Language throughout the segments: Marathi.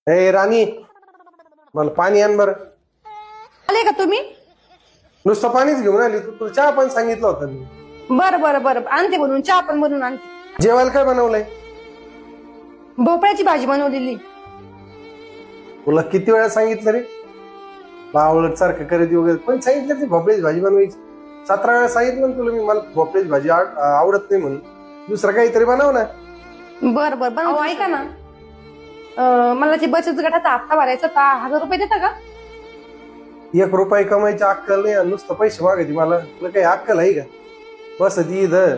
ए राणी, मला पाणी आण बरं. आले का तुम्ही? नुसतं पाणीच घेऊन आली तू? तुला चहा पण सांगितलं होतं मी. बरं बरं बरं आणते बनवून, चहा पण बनवून आणते. जेवायला काय बनवलंय? भोपळ्याची भाजी बनवलेली. तुला किती वेळा सांगितलं रे बावळट सारखं करीत वगैरे? पण सांगितलं ती भोपळ्याची भाजी बनवायची. 17 वेळा सांगितलं ना तुला मी, मला भोपळ्याची भाजी आवडत नाही म्हणून. दुसरं काहीतरी बनव ना. बरं बरं बनव. ऐका ना, मला ते बचत गटाचा हप्ता भरायचा होता, 1000 रुपये देता का? 1 रुपये कमायची अक्कल नाही आणि नुसतं पैसे मागायची मला. तुला काही अक्कल आहे का? बस ती इथं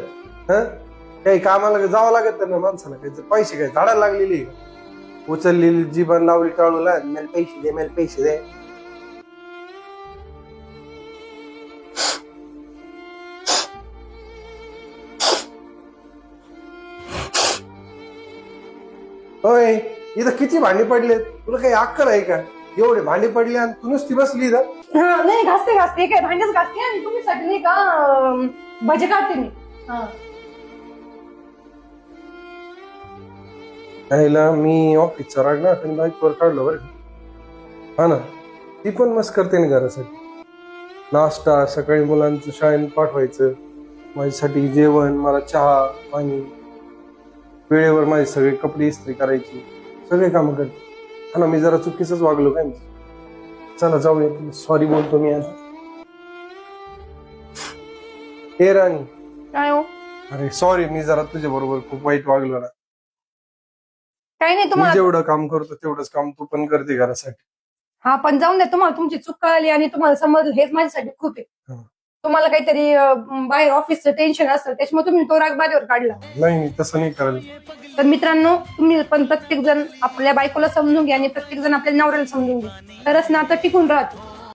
काही कामाला जावं लागत ना माणसाला. काही पैसे काय झाडायला लागलेली आहे का? उचललेली जीवन लावली टाळूला, मला पैसे दे, मला पैसे दे. होय, इथं किती भांडी पडले? तुला काही अक्कल आहे का? एवढे भांडी पडले आणि तू नुसती बसली इथं. हा नाही, घासते घासते काय भांडेच घासते आणि तुम्हीसाठी नाही का भजे काढते मी. यायला मी ऑफिसचा राग ना त्यांनी बाईकवर काढलं बरं. हा ना, ती पण मस्त करते ना घरासाठी. नाश्ता सकाळी मुलांचं शाळेत पाठवायचं, माझ्यासाठी जेवण, मला चहा पाणी, वेळेवर माझे सगळे कपडे इस्त्री करायची, सगळे कामं करते. हा ना, मी जरा चुकीच वागलो काय? चला जाऊया, सॉरी बोलतो मी आज. हे राणी, काय हो? अरे सॉरी, मी जरा तुझ्या बरोबर खूप वाईट वागलो ना. काही नाही मी तुम्हाला. जेवढं काम करतो तेवढंच काम तू पण करते घरासाठी. हा पण जाऊन द्या, तुम्हाला तुमची चूक कळाली आणि तुम्हाला समजलं हेच माझ्यासाठी खूप आहे. तुम्हाला काहीतरी बाहेर ऑफिसचं टेन्शन असतं त्याच्यामुळे तुम्ही तो राग माझ्यावर काढला. नाही मी तसं नाही करेल. तर मित्रांनो, तुम्ही पण प्रत्येक जण आपल्या बायकोला समजून घ्या आणि प्रत्येक जण आपल्या नवऱ्याला समजून घ्या, तरच नातं टिकून राहतं.